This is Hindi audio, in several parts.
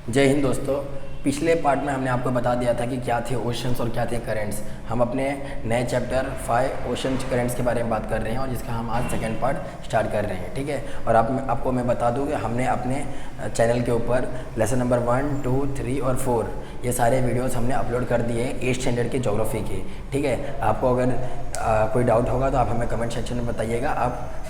जय हिंद दोस्तों। पिछले पार्ट में हमने आपको बता दिया था कि क्या थे ओशंस और क्या थे करेंट्स। हम अपने नए चैप्टर 5 ओशन करेंट्स के बारे में बात कर रहे हैं और जिसका हम आज सेकंड पार्ट स्टार्ट कर रहे हैं, ठीक है। और आपको मैं बता दूं कि हमने अपने चैनल के ऊपर लेसन नंबर 1, 2, 3 और 4 ये सारे वीडियोस हमने अपलोड कर दिए हैं 8th स्टैंडर्ड की ज्योग्राफी के, ठीक है। आपको अगर कोई डाउट होगा तो आप हमें कमेंट सेक्शन में बताइएगा,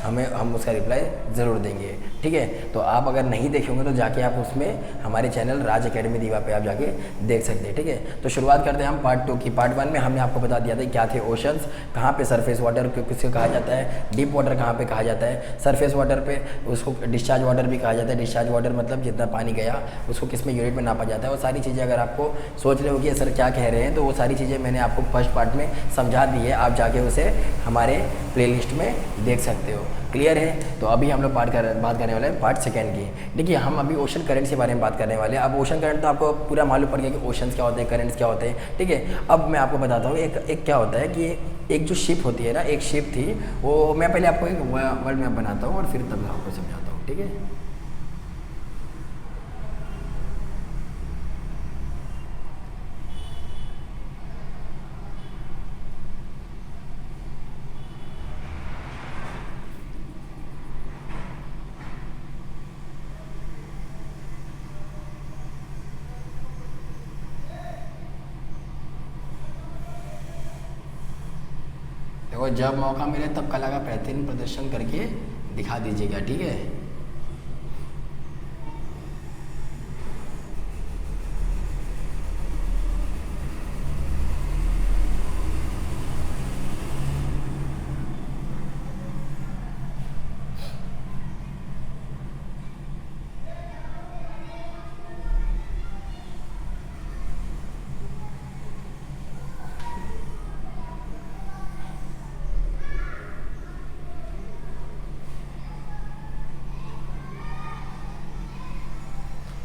हम उसका रिप्लाई ज़रूर देंगे, ठीक है। तो आप अगर नहीं देखे होंगे तो जाके आप उसमें हमारे चैनल राज एकेडमी दीवा पे आप जाके देख सकते हैं, ठीक है। तो शुरुआत करते हैं हम पार्ट 2 की। पार्ट 1 में हमने आपको बता दिया था क्या थे ओशंस, कहाँ पे सरफेस वाटर किसको कहा जाता है, डीप वाटर कहाँ पे कहा जाता है, सरफेस वाटर पे उसको डिस्चार्ज वाटर भी कहा जाता है। डिस्चार्ज वाटर मतलब जितना पानी गया उसको किस में यूनिट में नापा जाता है। वो सारी चीज़ें अगर आपको सोच रहे हो कि सर क्या कह रहे हैं, तो वो सारी चीज़ें मैंने आपको फर्स्ट पार्ट में समझा दी है, आप जाके उसे हमारे प्लेलिस्ट में देख सकते हो। क्लियर है। तो अभी हम लोग बात करने वाले हैं पार्ट 2 की। देखिए हम अभी ओशन करंट्स के बारे में बात करने वाले हैं। अब ओशन करंट तो आपको पूरा मालूम पड़ गया कि ओशंस क्या होते हैं, करंट्स क्या होते हैं, ठीक है। अब मैं आपको बताता हूँ एक क्या होता है कि एक जो शिप होती है ना, एक शिप थी, वो मैं पहले आपको एक वर्ल्ड मैप बनाता हूँ और फिर तब आपको समझाता हूँ, ठीक है। देखो जब मौका मिले तब कला का बेहतरीन प्रदर्शन करके दिखा दीजिएगा, ठीक है।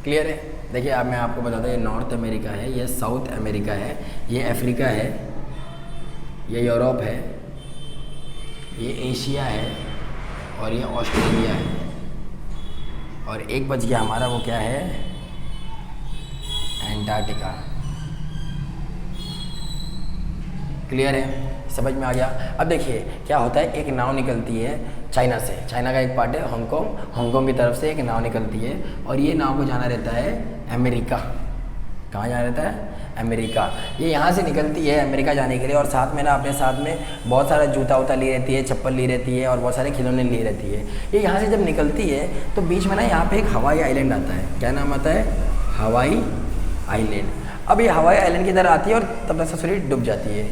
क्लियर है। देखिए अब मैं आपको बताता हूँ, ये नॉर्थ अमेरिका है, ये साउथ अमेरिका है, ये अफ्रीका है, ये यूरोप है, ये एशिया है और ये ऑस्ट्रेलिया है। और एक बच गया हमारा, वो क्या है, एंटार्क्टिका। क्लियर है, समझ में आ गया। अब देखिए क्या होता है, एक नाव निकलती है चाइना से, चाइना का एक पार्ट है हांगकांग, हांगकांग की तरफ से एक नाव निकलती है और ये नाव को जाना रहता है अमेरिका। कहाँ जाना रहता है, अमेरिका। ये यहाँ से निकलती है अमेरिका जाने के लिए और साथ में ना अपने साथ में बहुत सारा जूता वूता ली रहती है, चप्पल ली रहती है और बहुत सारे खिलौने ली रहती है। ये यहाँ से जब निकलती है तो बीच में ना यहाँ पे एक हवाई आइलैंड आता है। क्या नाम आता है, हवाई आइलैंड। अब ये हवाई आइलैंड की तरह आती है और तब तक ससुरी डूब जाती है,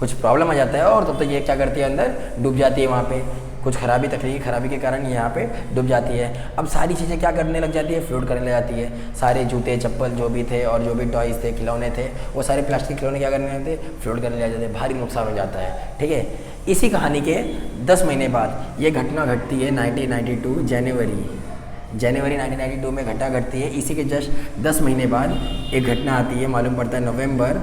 कुछ प्रॉब्लम आ जाता है और तब तक ये क्या करती है, अंदर डूब जाती है। वहाँ पे कुछ तकनीकी खराबी के कारण यहाँ पे डूब जाती है। अब सारी चीज़ें क्या करने लग जाती है, फ्लोट करने लग जाती है। सारे जूते चप्पल जो भी थे और जो भी टॉयज़ थे, खिलौने थे, वो सारे प्लास्टिक खिलौने क्या करने लगते, फ्लोट करने लग जाते हैं। भारी नुकसान हो जाता है, ठीक है। इसी कहानी के 10 महीने बाद ये घटना घटती है 1992 जनवरी 1992 में घटना घटती है। इसी के जस्ट 10 महीने बाद एक घटना आती है, मालूम पड़ता है नवंबर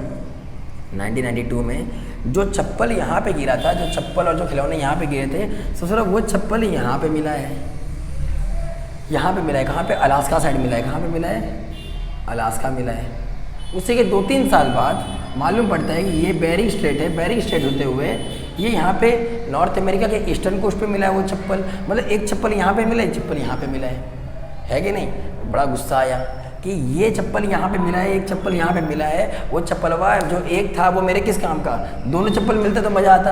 1992 में जो चप्पल यहाँ पे गिरा था, जो चप्पल और जो खिलौने यहाँ पे गिरे थे, ससुरा वो चप्पल यहाँ पे मिला है। यहाँ पे मिला है, कहाँ पे, अलास्का साइड मिला है। कहाँ पे मिला है, अलास्का मिला है। उसी के 2-3 साल बाद मालूम पड़ता है कि ये बेरिंग स्ट्रेट है, बेरिंग स्ट्रेट होते हुए ये यहाँ पे नॉर्थ अमेरिका के ईस्टर्न कोस्ट पे मिला है वो चप्पल। मतलब एक चप्पल यहाँ पे मिला है, एक चप्पल यहाँ पे मिला है कि नहीं। बड़ा गुस्सा आया कि ये चप्पल यहाँ पे मिला है, एक चप्पल यहाँ पे मिला है। वो चप्पलवा जो एक था वो मेरे किस काम का, दोनों चप्पल मिलते तो मज़ा आता।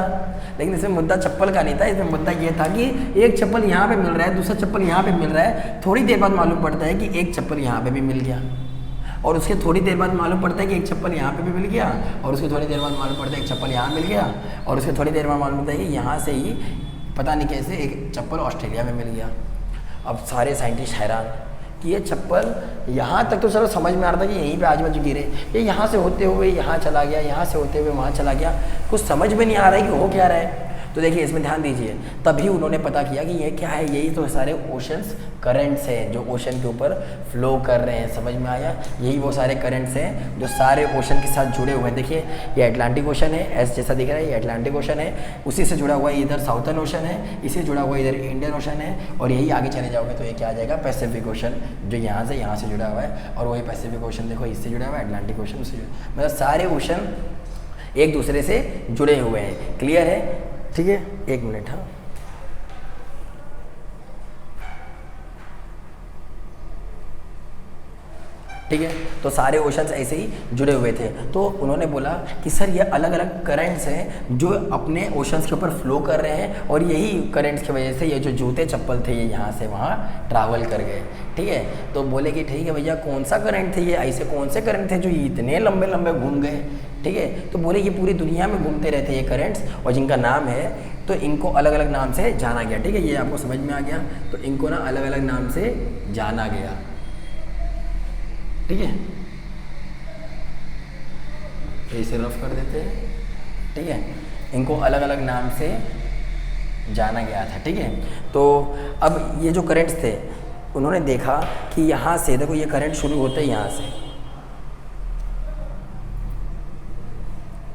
लेकिन इसमें मुद्दा चप्पल का नहीं था, इसमें मुद्दा ये था कि एक चप्पल यहाँ पे मिल रहा है, दूसरा चप्पल यहाँ पे मिल रहा है। थोड़ी देर बाद मालूम पड़ता है कि एक चप्पल यहाँ पे भी मिल गया और उसके थोड़ी देर बाद मालूम पड़ता है कि एक चप्पल यहाँ पे भी मिल गया और उसके थोड़ी देर बाद मालूम पड़ता है एक चप्पल यहाँ मिल गया और उसके थोड़ी देर बाद मालूम पड़ता है कि यहाँ से ही पता नहीं कैसे एक चप्पल ऑस्ट्रेलिया में मिल गया। अब सारे साइंटिस्ट हैरान कि ये चप्पल यहाँ तक तो चलो समझ में आ रहा था कि यहीं पे आज बाजू गिरे, ये यहाँ से होते हुए यहाँ चला गया, यहाँ से होते हुए वहाँ चला गया। कुछ समझ में नहीं आ रहा है कि हो क्या रहा है। तो देखिए इसमें ध्यान दीजिए, तभी उन्होंने पता किया कि ये क्या है, यही तो सारे ओशंस करंट्स हैं जो ओशन के ऊपर फ्लो कर रहे हैं। समझ में आया? यही वो सारे करंट्स हैं जो सारे ओशन के साथ जुड़े हुए हैं। देखिए ये अटलांटिक ओशन है, एस जैसा दिख रहा है, ये अटलांटिक ओशन है, उसी से जुड़ा हुआ इधर साउथर्न ओशन है, इसी जुड़ा हुआ इधर इंडियन ओशन है, और यही आगे चले जाओगे तो ये क्या आ जाएगा, पैसिफिक ओशन, जो यहाँ से जुड़ा हुआ है। और वही पैसिफिक ओशन देखो इससे जुड़ा हुआ है, अटलांटिक ओशन उससे जुड़ा, मतलब सारे ओशन एक दूसरे से जुड़े हुए हैं। क्लियर है? ठीक है, एक मिनट। हाँ, ठीक है, तो सारे ओशंस ऐसे ही जुड़े हुए थे। तो उन्होंने बोला कि सर ये अलग अलग करंट्स हैं जो अपने ओशंस के ऊपर फ्लो कर रहे हैं, और यही करंट्स की वजह से ये जो जूते चप्पल थे ये यहाँ से वहाँ ट्रैवल कर गए। ठीक है, तो बोले कि ठीक है भैया, कौन सा करंट थे ये, ऐसे कौन से करंट थे जो इतने लंबे लंबे घूम गए? ठीक है, तो बोले ये पूरी दुनिया में घूमते रहते ये करंट्स, और जिनका नाम है, तो इनको अलग अलग नाम से जाना गया। ठीक है, ये आपको समझ में आ गया? तो इनको ना अलग अलग नाम से जाना गया। ठीक है, तो इसे रफ कर देते हैं। ठीक है, इनको अलग अलग नाम से जाना गया था। ठीक है, तो अब ये जो करंट्स थे, उन्होंने देखा कि यहाँ से देखो ये करंट शुरू होते हैं यहाँ से।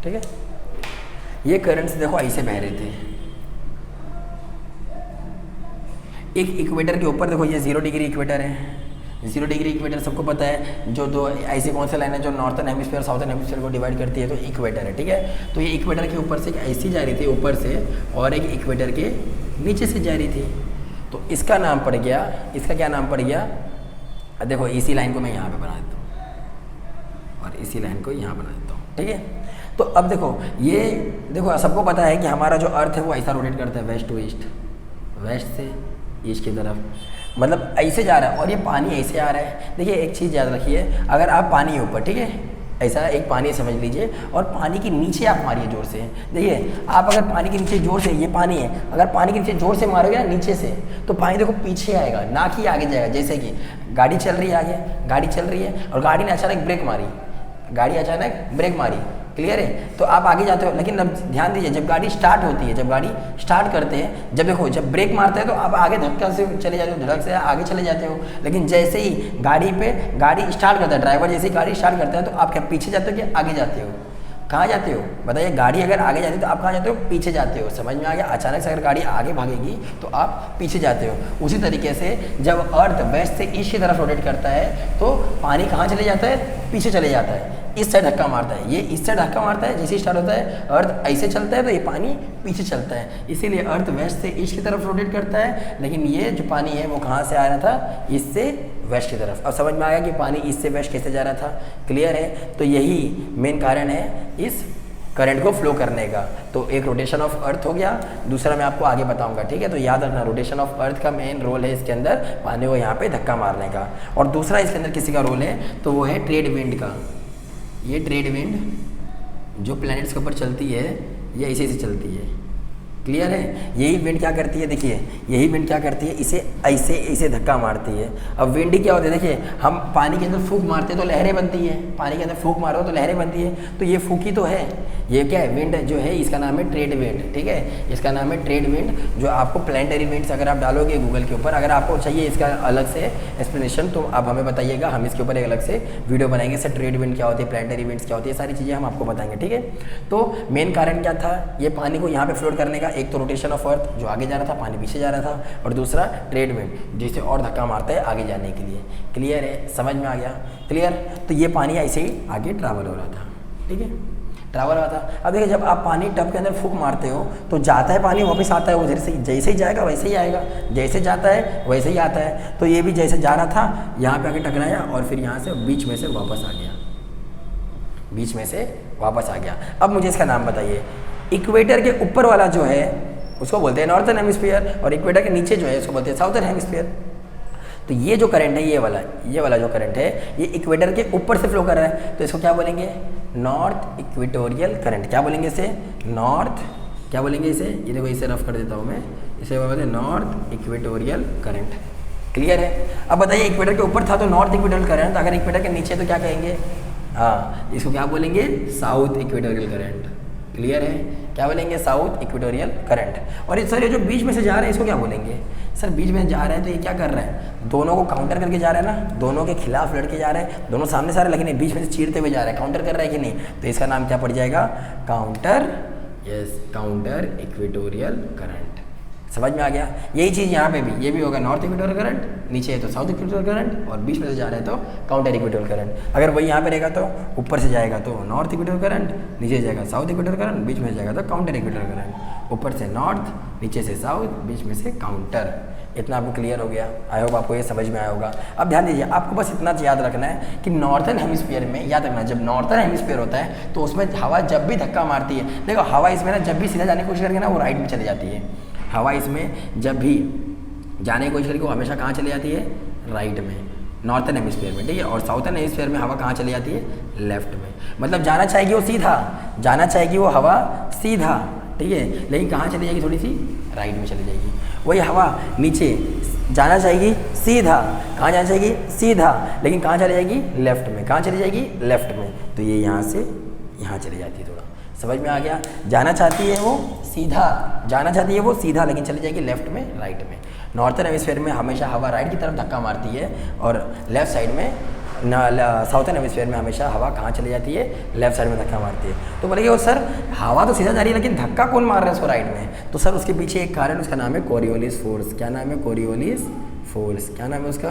ठीक है, ये करंट्स देखो ऐसे बह रहे थे, एक इक्वेटर के ऊपर देखो, ये 0 डिग्री इक्वेटर है। 0 डिग्री इक्वेटर सबको पता है, जो दो ऐसी कौन सी लाइन है जो नॉर्थर्न हेमिस्फीयर साउथर्न हेमिस्फीयर को डिवाइड करती है, तो इक्वेटर है। ठीक है, तो ये इक्वेटर के ऊपर से एक ऐसी जा रही थी ऊपर से, और एक इक्वेटर के नीचे से जा रही थी। तो इसका नाम पड़ गया, इसका क्या नाम पड़ गया, देखो इसी लाइन को मैं यहाँ पे बना देता हूँ, और इसी लाइन को यहाँ बना देता हूँ। ठीक है, तो अब देखो ये देखो सबको पता है कि हमारा जो अर्थ है वो ऐसा रोटेट करता है, वेस्ट टू ईस्ट, वेस्ट से ईस्ट की तरफ, मतलब ऐसे जा रहा है, और ये पानी ऐसे आ रहा है। देखिए एक चीज़ याद रखिए, अगर आप पानी ऊपर, ठीक है, ऐसा एक पानी समझ लीजिए, और पानी के नीचे आप मारिए जोर से। देखिए आप अगर पानी के नीचे जोर से, ये पानी है, अगर पानी के नीचे जोर से मारोगे ना नीचे से, तो पानी देखो पीछे आएगा, ना कि आगे जाएगा। जैसे कि गाड़ी चल रही है, आगे गाड़ी चल रही है, और गाड़ी ने अचानक ब्रेक मारी, गाड़ी अचानक ब्रेक मारी, क्लियर है, तो आप आगे जाते हो। लेकिन अब ध्यान दीजिए, जब गाड़ी स्टार्ट होती है, जब गाड़ी स्टार्ट करते हैं, जब देखो जब ब्रेक मारते हैं तो आप आगे धक्का से चले जाते हो, धड़क से आगे चले जाते हो। लेकिन जैसे ही गाड़ी स्टार्ट करता है, ड्राइवर जैसे ही गाड़ी स्टार्ट करता है, तो आप क्या पीछे जाते हो कि आगे जाते हो? कहाँ जाते हो बताइए? गाड़ी अगर आगे जाती है तो आप कहाँ जाते हो? पीछे जाते हो। समझ में आ गया? अचानक से अगर गाड़ी आगे भागेगी तो आप पीछे जाते हो। उसी तरीके से जब अर्थ वेस्ट से ईस्ट की तरफ रोटेट करता है तो पानी कहाँ चले जाता है? पीछे चले जाता है, इस साइड धक्का मारता है। ये इस साइड धक्का मारता है, जैसे स्टार्ट होता है अर्थ ऐसे चलता है तो ये पानी पीछे चलता है। इसीलिए अर्थ वेस्ट से ईस्ट की तरफ रोटेट करता है, लेकिन ये जो पानी है वो कहाँ से आ रहा था? ईस्ट से वेस्ट की तरफ। अब समझ में आया कि पानी ईस्ट से वेस्ट कैसे जा रहा था? क्लियर है? तो यही मेन कारण है इस करंट को फ्लो करने का। तो एक रोटेशन ऑफ अर्थ हो गया, दूसरा मैं आपको आगे बताऊंगा, ठीक है? तो याद रखना, रोटेशन ऑफ अर्थ का मेन रोल है इसके अंदर पानी को यहाँ पे धक्का मारने का। और दूसरा इसके अंदर किसी का रोल है तो वो है ट्रेड विंड का। ये ट्रेड विंड जो प्लैनेट्स के ऊपर चलती है ये ऐसे ऐसे चलती है, क्लियर है? यही विंड क्या करती है, देखिए यही विंड क्या करती है, इसे ऐसे ऐसे धक्का मारती है। अब विंड क्या होता है, देखिए हम पानी के अंदर फूंक मारते हैं तो लहरें बनती है, पानी के अंदर फूंक मारो तो लहरें बनती है, तो ये फूंकी तो है। ये क्या है? विंड जो है इसका नाम है ट्रेड विंड, ठीक है? इसका नाम है ट्रेड विंड, जो आपको प्लैनेटरी विंड्स अगर आप डालोगे गूगल के ऊपर, अगर आपको चाहिए इसका अलग से एक्सप्लेनेशन तो आप हमें बताइएगा, हम इसके ऊपर एक अलग से वीडियो बनाएंगे। सर ट्रेड विंड क्या होती है, प्लैनेटरी विंड्स क्या होती है, सारी चीज़ें हम आपको बताएंगे, ठीक है? तो मेन कारण क्या था ये पानी को यहाँ पे फ्लोट करने का? एक तो रोटेशन ऑफ अर्थ जो आगे जा रहा था, पानी पीछे जा रहा था, और दूसरा ट्रेड विंड जिसे और धक्का मारता है आगे जाने के लिए। क्लियर है? समझ में आ गया? क्लियर? तो ये पानी ऐसे ही आगे ट्रैवल हो रहा था, ठीक है? ट्रैवल हो रहा था। अब देखिए जब आप पानी टब के अंदर फूंक मारते हो तो जाता है पानी, वापस आता है, वो जैसे ही जाएगा वैसे ही आएगा, जैसे जाता है वैसे ही आता है। तो ये भी जैसे जा रहा था यहाँ पे आके टकराया और फिर यहाँ से बीच में से वापस आ गया, बीच में से वापस आ गया। अब मुझे इसका नाम बताइए। इक्वेटर के ऊपर वाला जो है उसको बोलते हैं नॉर्थर्न हेमिस्फीयर, और इक्वेटर के नीचे जो है उसको बोलते हैं साउथर्न हेमिस्फीयर। तो ये जो करंट है ये वाला जो करंट है ये इक्वेटर के ऊपर से फ्लो कर रहा है, तो इसको क्या बोलेंगे? North equatorial current. क्या बोलेंगे इसे? नॉर्थ, क्या बोलेंगे इसे? ये देखो इसे रफ कर देता हूँ मैं, इसे बोलते हैं नॉर्थ इक्वेटोरियल करंट। क्लियर है? अब बताइए इक्वेटर के ऊपर था तो नॉर्थ इक्वेटोरियल करंट, अगर इक्वेटर के नीचे तो क्या कहेंगे? हाँ, इसको क्या बोलेंगे? South equatorial current. क्लियर है? क्या बोलेंगे, साउथ इक्वेटोरियल करंट। और सर ये जो बीच में से जा रहे हैं इसको क्या बोलेंगे, सर बीच में जा रहे हैं तो ये क्या कर रहे हैं, दोनों को काउंटर करके जा रहे हैं ना, दोनों के खिलाफ लड़के जा रहे हैं, दोनों सामने से आ रहे हैं लेकिन बीच में से चीरते हुए जा रहे हैं, काउंटर कर रहे हैं कि नहीं, तो इसका नाम क्या पड़ जाएगा, counter, yes counter equatorial current. समझ में आ गया। यही चीज़ यहाँ पे भी, ये भी होगा नॉर्थ इक्वेटोरियल करंट, नीचे है तो साउथ इक्वेटोरियल करंट, और बीच में से जा रहे हैं तो काउंटर इक्वेटोरियल करंट। अगर वही यहाँ पे रहेगा तो ऊपर से जाएगा तो नॉर्थ इक्वेटोरियल करंट, नीचे जाएगा साउथ इक्वेटोरियल करंट, बीच में से जाएगा तो काउंटर इक्वेटोरियल करंट। ऊपर से नॉर्थ, नीचे से साउथ, बीच में से काउंटर। इतना आपको क्लियर हो गया। आई होप आपको ये समझ में आया होगा। अब ध्यान दीजिए, आपको बस इतना याद रखना है कि नॉर्थर्न हेमिस्फीयर में, याद रखना जब नॉर्थर्न हेमिस्फीयर होता है तो उसमें हवा जब भी धक्का मारती है, देखो हवा इसमें ना जब भी सीधा जाने की कोशिश करेगी ना वो राइट में चली जाती है। हवा इसमें जब भी जाने की कोशिश करेगी वो हमेशा कहाँ चली जाती है, राइट में, नॉर्थर्न हेमिस्फीयर में, ठीक है। और साउथर्न हेमिस्फीयर में हवा कहाँ चली जाती है, लेफ्ट में। मतलब जाना चाहेगी वो सीधा, जाना चाहेगी वो हवा सीधा, ठीक है, लेकिन कहाँ चली जाएगी, थोड़ी सी राइट में चली जाएगी। वही हवा नीचे जाना चाहेगी सीधा, कहाँ जाना चाहेगी, सीधा, लेकिन कहाँ चली जाएगी, लेफ्ट में। कहाँ चली जाएगी, लेफ्ट में। तो ये यहाँ से यहाँ चली जाती है। थोड़ा समझ में आ गया। जाना चाहती है वो सीधा, जाना चाहती है वो सीधा, लेकिन चली जाएगी लेफ्ट में, राइट में। नॉर्थर्न हेमिस्फीयर में हमेशा हवा राइट की तरफ धक्का मारती है, और लेफ्ट साइड में साउथर्न हेमिस्फीयर में हमेशा हवा कहाँ चली जाती है, लेफ्ट साइड में धक्का मारती है। तो बोलेंगे वो सर हवा तो सीधा जा रही है लेकिन धक्का कौन मार रहा है उसको राइट में, तो सर उसके पीछे एक कारण, उसका नाम है कोरियोलिस फोर्स। क्या नाम है, कोरियोलिस फोर्स। क्या नाम है उसका,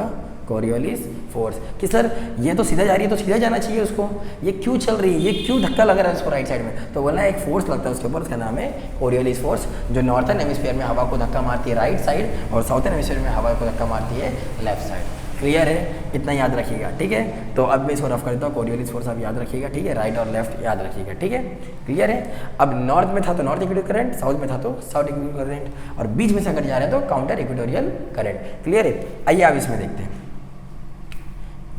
कोरियोलिस फोर्स। कि सर ये तो सीधा जा रही है तो सीधा जाना चाहिए उसको, ये क्यों चल रही है, ये क्यों धक्का लग रहा है उसको राइट साइड में, तो बोलना एक फोर्स लगता है उसके ऊपर, उसका नाम है कोरियोलिस फोर्स, जो नॉर्थर्न हेमिस्फीयर में हवा को धक्का मारती है राइट साइड, और साउथर्न हेमिस्फीयर में हवा को धक्का मारती है लेफ्ट साइड। क्लियर है, इतना याद रखिएगा, ठीक है। तो अब मैं इसको रफ कर देता हूँ, कोरियोलिस फोर्स आप याद रखिएगा, ठीक है, राइट और लेफ्ट याद रखिएगा, ठीक है। क्लियर है। अब नॉर्थ में था तो नॉर्थ इक्वेटोरियल करंट, साउथ में था तो साउथ इक्वेटोरियल करंट, और बीच में से अगर जा रहे हैं तो काउंटर इक्वेटोरियल करंट। क्लियर है। आइए आप इसमें देखते हैं,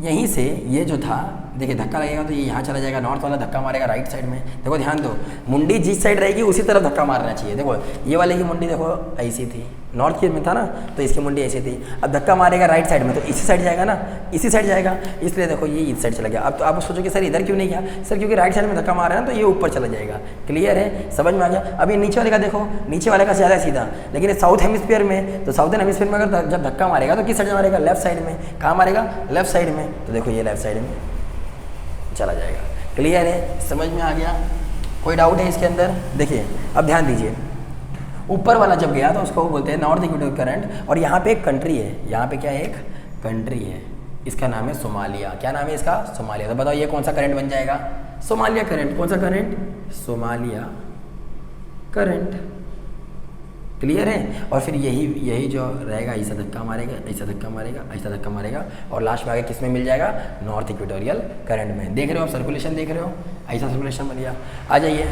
यहीं से ये जो था, देखिए धक्का लगेगा तो ये यहाँ चला जाएगा, नॉर्थ वाला धक्का मारेगा राइट साइड में। देखो ध्यान दो, मुंडी जिस साइड रहेगी उसी तरफ धक्का मारना चाहिए। देखो ये वाले की मुंडी देखो ऐसी थी, नॉर्थ की में था ना, तो इसकी मुंडी ऐसी थी। अब धक्का मारेगा राइट साइड में तो इसी साइड जाएगा ना, इसी साइड जाएगा, इसलिए देखो ये इस साइड चला गया। अब तो आप सोचो कि सर इधर क्यों नहीं गया, सर क्योंकि राइट साइड में धक्का मार रहा है ना, तो ये ऊपर चला जाएगा। क्लियर है, समझ में आ गया। अब ये नीचे वाले का देखो, नीचे वाले का ज़्यादा सीधा, लेकिन साउथ हेमिस्फीयर में, तो साउथर्न हेमिस्फीयर में अगर जब धक्का मारेगा तो किस साइड मारेगा, लेफ्ट साइड में। कहाँ मारेगा, लेफ्ट साइड में। तो देखो ये लेफ्ट साइड में चला जाएगा। क्लियर है, समझ में आ गया। कोई डाउट है इसके अंदर। देखिए अब ध्यान दीजिए, ऊपर वाला जब गया तो उसको बोलते हैं नॉर्थ इक्वेटोरियल करंट, और यहाँ पे एक कंट्री है, यहाँ पे क्या है, एक कंट्री है, इसका नाम है सोमालिया। क्या नाम है इसका, सोमालिया। तो बताओ ये कौन सा करंट बन जाएगा, सोमालिया करंट। कौन सा करंट, सोमालिया करंट। क्लियर है। और फिर यही जो रहेगा, ऐसा धक्का मारेगा, ऐसा धक्का मारेगा, ऐसा धक्का मारेगा, और लास्ट में आगे किस में मिल जाएगा, नॉर्थ इक्वेटोरियल करंट में। देख रहे हो आप, सर्कुलेशन देख रहे हो, ऐसा सर्कुलेशन बन गया। आ जाइए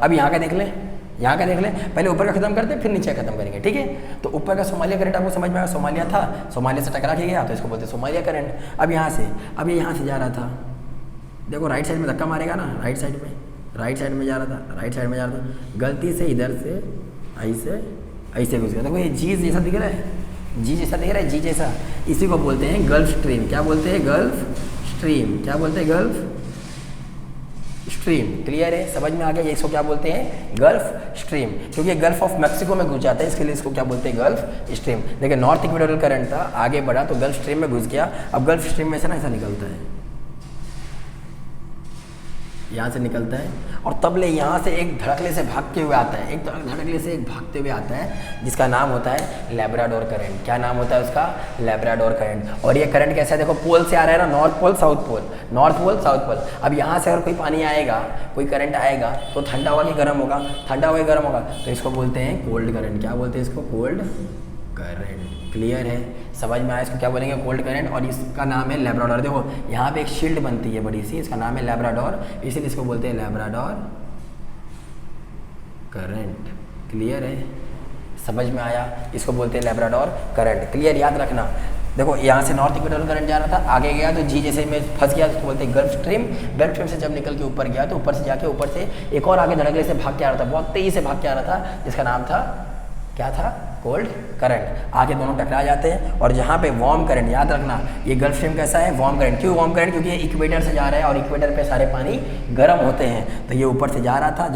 अब यहाँ का देख लें, यहाँ का देख लें। पहले ऊपर का खत्म करते हैं फिर नीचे खत्म करेंगे, ठीक है। तो ऊपर का सोमालिया करंट आपको समझ में आया, सोमालिया था, सोमालिया से टकरा के गया तो इसको बोलते हैं सोमालिया करंट। अब यहाँ से, अब ये यहाँ से जा रहा था, देखो राइट साइड में धक्का मारेगा ना, राइट साइड में, राइट साइड में जा रहा था, राइट साइड में जा रहा था, गलती से इधर से ऐसे ऐसे घुस गया। देखो ये जी जैसा दिख रहा है, जी जैसा दिख रहा है, जी जैसा, इसी को बोलते हैं गल्फ स्ट्रीम। क्या बोलते हैं, गल्फ स्ट्रीम। क्या बोलते हैं, गल्फ स्ट्रीम। क्लियर है, समझ में आ गया। ये इसको क्या बोलते हैं, गल्फ स्ट्रीम, क्योंकि गल्फ ऑफ मैक्सिको में घुस जाता है, इसके लिए इसको क्या बोलते हैं, गल्फ स्ट्रीम। देखिए नॉर्थ इक्वेटोरियल करंट था, आगे बढ़ा तो गल्फ स्ट्रीम में घुस गया। अब गल्फ स्ट्रीम में से ना ऐसा निकलता है, यहाँ से निकलता है, और तब ले यहाँ से एक धड़कले से भागते हुए आता है, एक धड़कले से एक भागते हुए आता है, जिसका नाम होता है लैब्राडोर करंट। क्या नाम होता है उसका, लैब्राडोर करंट। और ये करंट कैसा है, देखो पोल से आ रहा है ना, north pole south pole, north pole south pole. अब यहाँ से अगर कोई पानी आएगा, कोई करंट आएगा तो ठंडा होगा कि गर्म होगा, ठंडा होगा कि गर्म होगा, तो इसको बोलते हैं कोल्ड करंट। क्या बोलते हैं इसको, कोल्ड करंट। क्लियर है, समझ में आया। इसको क्या बोलेंगे, कोल्ड करंट, और इसका नाम है लैब्राडोर। देखो यहाँ पे एक शील्ड बनती है बड़ी सी, इसका नाम है लैब्राडोर, इसीलिए इसको बोलते हैं लैब्राडोर करंट। क्लियर है, समझ में आया। इसको बोलते हैं लैब्राडोर करंट। क्लियर, याद रखना। देखो यहाँ से नॉर्थ इक्वेटोरियल करंट जा रहा था, आगे गया तो जी जैसे में फंस गया, उसको बोलते हैं गल्फ स्ट्रीम। गल्फ स्ट्रीम से जब निकल के ऊपर गया तो ऊपर से जाके ऊपर से एक और आगे धड़कले से भाग के आ रहा था, बहुत तेजी से भाग के आ रहा था, जिसका नाम था, क्या था, कोल्ड करंट, आके दोनों टकरा जाते हैं। और जहाँ पे वार्म करंट, याद रखना ये गल्फ स्ट्रीम कैसा है, वार्म करंट। क्यों वार्म करंट? क्योंकि ये इक्वेटर से जा रहा है और इक्वेटर पे सारे पानी गर्म होते हैं, तो ये ऊपर से जा रहा था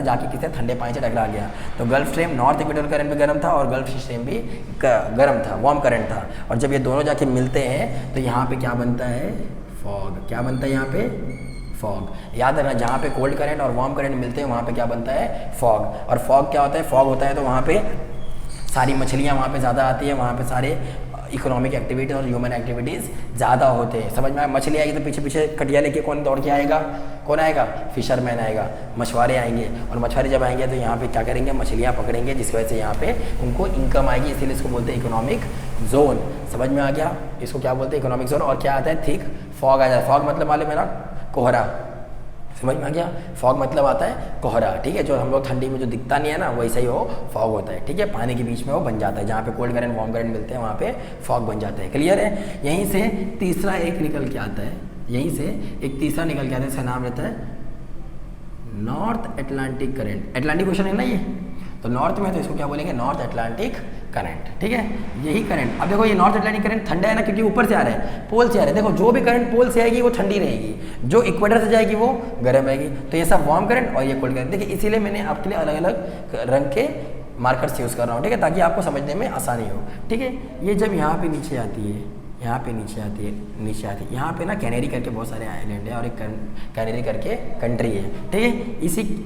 जाके किसी ठंडे पानी से टकरा गया। तो gulf stream north equator current भी गर्म था और गल्फ स्ट्रीम भी गर्म था, वार्म करंट था। और जब ये दोनों जाके मिलते हैं तो यहाँ पे क्या बनता है, फॉग। क्या बनता है यहाँ पे, फॉग। याद रखना जहाँ पे कोल्ड करंट और वार्म करंट मिलते हैं वहाँ पे क्या बनता है, फॉग। और फॉग क्या होता है, फॉग होता है तो वहाँ पे सारी मछलियाँ वहाँ पे ज़्यादा आती है, वहाँ पे सारे इकोनॉमिक एक्टिविटीज़ और ह्यूमन एक्टिविटीज़ ज़्यादा होते हैं। समझ में आया? मछली आएगी तो पीछे पीछे कटिया लेके कौन दौड़ के आएगा, कौन आएगा, फिशरमैन आएगा, मछुआरे आएंगे। और मछुआरे जब आएंगे तो यहाँ पे क्या करेंगे, मछलियाँ पकड़ेंगे, जिसकी वजह से यहाँ पे उनको इनकम आएगी, इसीलिए इसको बोलते हैं इकोनॉमिक जोन। समझ में आ गया? इसको क्या बोलते हैं, इकोनॉमिक जोन। और क्या आता है, थिक फॉग आ जाए। फॉग मतलब मालूम है ना, कोहरा। समझ में आ गया? फॉग मतलब आता है कोहरा, ठीक है, जो हम लोग ठंडी में जो दिखता नहीं है ना, वैसा ही वो फॉग होता है, ठीक है। पानी के बीच में वो बन जाता है, जहाँ पे कोल्ड करंट वार्म करंट मिलते हैं वहाँ पे फॉग बन जाता है। क्लियर है? यहीं से तीसरा एक निकल के आता है, यहीं से एक तीसरा निकल के आता है, इसका नाम रहता है north Atlantic current. Atlantic ocean है ना ये, तो नॉर्थ में तो इसको क्या बोलेंगे, नॉर्थ अटलांटिक करंट, ठीक है। यही करंट, अब देखो ये नॉर्थ अटलांटिक करंट ठंडा है ना, क्योंकि ऊपर से आ रहा है, पोल से आ रहा है। देखो जो भी करंट पोल से आएगी वो ठंडी रहेगी, जो इक्वेटर से जाएगी वो गर्म रहेगी। तो ये सब वार्म करंट और ये कोल्ड करंट। देखिए इसीलिए मैंने आपके लिए अलग अलग रंग के मार्कर्स यूज़ कर रहा हूँ, ठीक है, ताकि आपको समझने में आसानी हो, ठीक है। ये जब यहाँ पे नीचे आती है, यहाँ पे नीचे आती है, यहाँ पे ना कैनेरी करके बहुत सारे आइलैंड है और एक कैनेरी करके कंट्री है, ठीक है।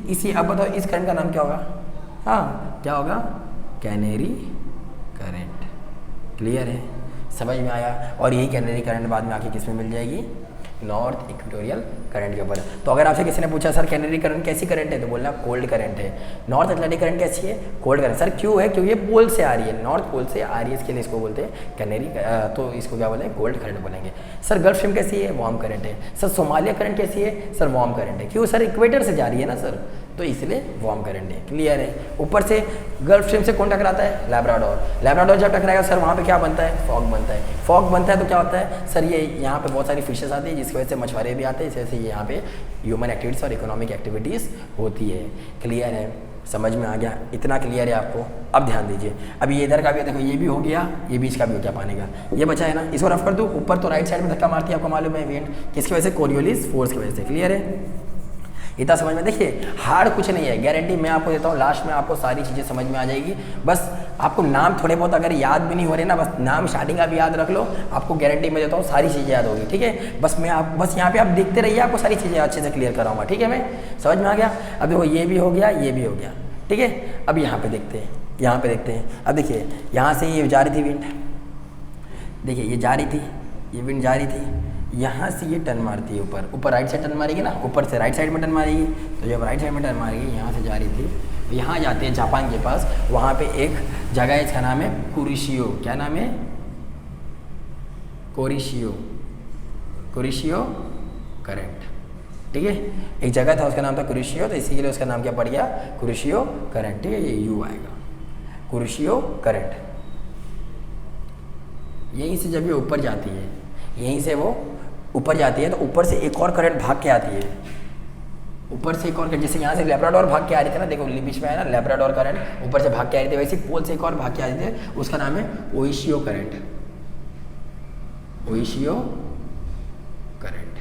इसी अब बताओ इस करंट का नाम क्या होगा, हाँ क्या होगा, कैनेरी करंट। क्लियर है? समझ में आया? और यही कैनेरी करंट बाद में आके किस में मिल जाएगी, नॉर्थ इक्वेटोरियल करंट के ऊपर। तो अगर आपसे किसी ने पूछा सर कैनेरी करंट कैसी करंट है, तो बोलना कोल्ड करंट है। नॉर्थ अटलांटिक करंट कैसी है, कोल्ड करंट। सर क्यों है, क्योंकि ये पोल से आ रही है, नॉर्थ पोल से आ रही है, इसके लिए इसको बोलते हैं कैनेरी, तो इसको क्या बोलेंगे, कोल्ड करंट बोलेंगे। सर गल्फ स्ट्रीम कैसी है, वार्म करंट है। सर सोमालिया करंट कैसी है, सर वार्म करंट है। क्यों सर, इक्वेटर से जा रही है ना सर, तो इसलिए वार्म करंट है। क्लियर है? ऊपर से गल्फ स्ट्रीम से कौन टकराता है, लैब्राडोर जब टकराएगा सर वहाँ पे क्या बनता है, फॉग बनता है। फॉग बनता है तो क्या होता है सर, ये यहाँ पे बहुत सारी फिशेस आती है, जिसकी वजह से मछुआरे भी आते हैं, इस वजह से यहाँ पे ह्यूमन एक्टिविटीज़ और इकोनॉमिक एक्टिविटीज़ होती है। क्लियर है? समझ में आ गया? इतना क्लियर है आपको? अब ध्यान दीजिए, अभी ये इधर का भी देखो, ये भी हो गया, ये बीच का भी हो गया पानी का, ये बचा है ना, इसको रफ कर दूँ। ऊपर तो राइट साइड में धक्का मारती है, आपको मालूम है, विंड किसकी वजह से, कोरियोलिस फोर्स की वजह से। क्लियर है? इतना समझ में? देखिए हार्ड कुछ नहीं है, गारंटी मैं आपको देता हूँ, लास्ट में आपको सारी चीज़ें समझ में आ जाएगी। बस आपको नाम थोड़े बहुत अगर याद भी नहीं हो रहे ना, बस नाम स्टार्टिंग का भी याद रख लो, आपको गारंटी मैं देता हूँ सारी चीज़ें याद होगी, ठीक है। बस यहाँ पे आप देखते रहिए, आपको सारी चीज़ें अच्छे से क्लियर कराऊंगा, ठीक है। मैं समझ में आ गया? अब देखो ये भी हो गया, ये भी हो गया, ठीक है। अब यहाँ पे देखते हैं, अब देखिए यहाँ से ये जा रही थी विंड, देखिए ये जा रही थी, ये विंड जा रही थी, यहाँ से ये टर्न मारती है ऊपर राइट साइड टर्न मारेगी ना, ऊपर से राइट साइड में टर्न मारेगी। तो जब राइट साइड में टर्न मारेगी, यहाँ से जा रही थी, तो यहाँ जाती है जापान के पास, वहाँ पे एक जगह है, इसका नाम है कुरिशियो। क्या नाम है, कुरिशियो करंट, ठीक है। एक जगह था उसका नाम था कुरिशियो, तो इसी के लिए उसका नाम क्या पड़ गया, कुरिशियो करंट, ठीक है। ये यू आएगा, कुरिशियो करंट। यहीं से जब ये ऊपर जाती है, यहीं से वो ऊपर जाती है, तो ऊपर से एक और करंट भाग के आती है, ऊपर से एक और करंट, जैसे यहाँ से लैब्राडोर भाग के आ रही थी ना, देखो बीच में है ना लैब्राडोर करंट, ऊपर से भाग के आ रही थी, वैसे पोल से एक और भाग के आ रही थी, उसका नाम है ओइशियो करंट, ओइशियो करंट।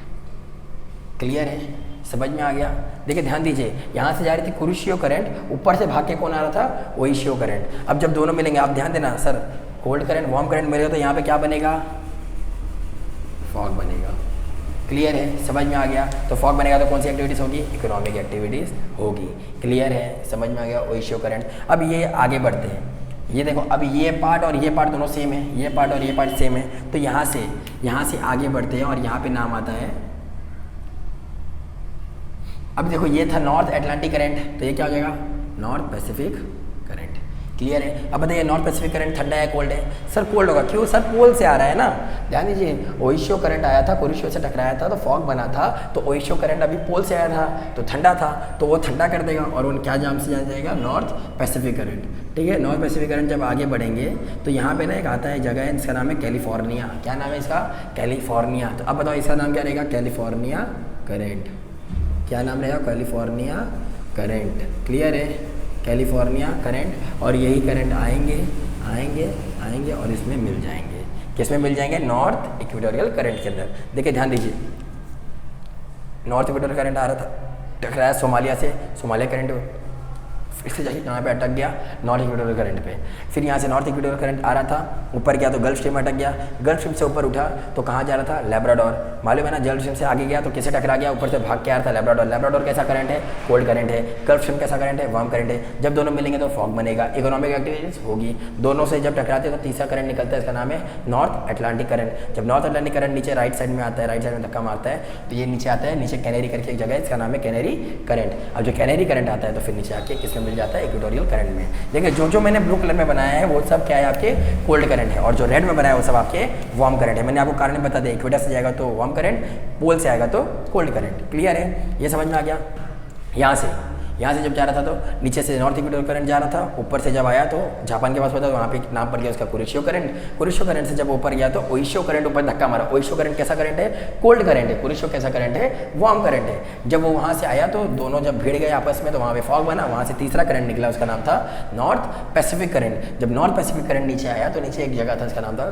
क्लियर है? समझ में आ गया? देखिए ध्यान दीजिए, यहाँ से जा रही थी कुरिशियो करंट, ऊपर से भाग के कौन आ रहा था, ओइशियो करंट। अब जब दोनों मिलेंगे, आप ध्यान देना sir, cold current warm current मिलेगा तो यहाँ पे क्या बनेगा, फॉग बनेगा। क्लियर है? समझ में आ गया? तो फॉग बनेगा तो कौन सी एक्टिविटीज़ होगी, इकोनॉमिक एक्टिविटीज़ होगी। क्लियर है? समझ में आ गया, ओइशियो करंट। अब ये आगे बढ़ते हैं, ये देखो, अब ये पार्ट और ये पार्ट दोनों सेम है, ये पार्ट और ये पार्ट सेम है, तो यहाँ से आगे बढ़ते हैं और यहाँ पे नाम आता है, अब देखो ये था नॉर्थ अटलांटिक करंट, तो ये क्या हो जाएगा, नॉर्थ पैसिफिक करंट। क्लियर है? अब बताइए नॉर्थ पैसिफिक करंट ठंडा है, कोल्ड है? सर कोल्ड होगा, क्यों सर, पोल से आ रहा है ना। ध्यान दीजिए, ओइशियो करंट आया था, कुरिशियो से टकराया था तो फॉग बना था, तो ओइशियो करंट अभी पोल से आया था तो ठंडा था, तो वो ठंडा कर देगा और वो क्या नाम से जाना जाएगा, नॉर्थ पैसिफिक करंट, ठीक है। नॉर्थ पैसिफिक करंट जब आगे बढ़ेंगे तो यहाँ पे ना एक आता है जगह है, इसका नाम है कैलिफोर्निया। क्या नाम है इसका, कैलिफोर्निया। तो अब बताओ इसका नाम क्या रहेगा, कैलिफोर्निया करंट। क्या नाम रहेगा, कैलिफोर्निया करंट। क्लियर है? कैलिफोर्निया करंट, और यही करंट आएंगे और इसमें मिल जाएंगे। किस में मिल जाएंगे? नॉर्थ इक्वेटोरियल करंट के अंदर। देखिए ध्यान दीजिए, नॉर्थ इक्वेटोरियल करंट आ रहा था, टकराया सोमालिया से, सोमालिया करंट फिर से जाके कहाँ पे अटक गया? नॉर्थ इक्वेटोरियल करंट पे। फिर यहाँ से नॉर्थ इक्वेटोरियल करंट आ रहा था, ऊपर गया तो गल्फ स्ट्रीम में अटक गया, गल्फ स्ट्रीम से ऊपर उठा तो कहाँ जा रहा था? लैब्राडोर। मालूम है ना, गल्फ स्ट्रीम से आगे गया तो किसे टकरा गया? ऊपर से भाग के आ रहा था लैब्राडोर। लैब्राडोर कैसा करंट है? कोल्ड करंट है। गल्फ स्ट्रीम कैसा करंट है? वार्म करंट है। जब दोनों मिलेंगे तो फॉग बनेगा, इकोनॉमिक एक्टिविटीज होगी। दोनों से जब टकराते हैं तो तीसरा करंट निकलता है, इसका नाम है नॉर्थ अटलांटिक करंट। जब नॉर्थ अटलांटिक करंट नीचे राइट साइड में आता है, राइट साइड में धक्का मारता है तो ये नीचे आता है, नीचे कैनेरी करके एक जगह है, इसका नाम है कैनेरी करंट। अब जो कैनेरी करंट आता है तो फिर नीचे आके किसमें मिल जाता है? इक्वेटोरियल करंट में। देखिए जो मैंने ब्लू कलर में बनाया है वो सब क्या है? आपके कोल्ड करंट है, और जो रेड में बनाया है वो सब आपके वार्म करंट है। मैंने आपको कारण बता दिया, इक्वेटर से जाएगा तो वार्म करंट, पोल से आएगा तो कोल्ड करंट। क्लियर है? ये समझ में आ गया? यहाँ से जब जा रहा था तो नीचे से नॉर्थ इक्वेटोरियल करंट जा रहा था, ऊपर से जब आया तो जापान के पास पता, वहाँ पे नाम पड़ गया उसका कुरिशियो करंट। कुरिशियो करंट से जब ऊपर गया तो ओइशियो करंट ऊपर धक्का मारा। ओइशियो करंट कैसा करंट है? कोल्ड करंट है। कुरिशियो कैसा करंट है? वार्म करंट है। जब वो वहाँ से आया तो दोनों जब भिड़ गए आपस में तो वहाँ पे फॉग बना, वहाँ से तीसरा करंट निकला, उसका नाम था नॉर्थ पैसिफिक करंट। जब नॉर्थ पैसिफिक करंट नीचे आया तो नीचे एक जगह था, इसका नाम था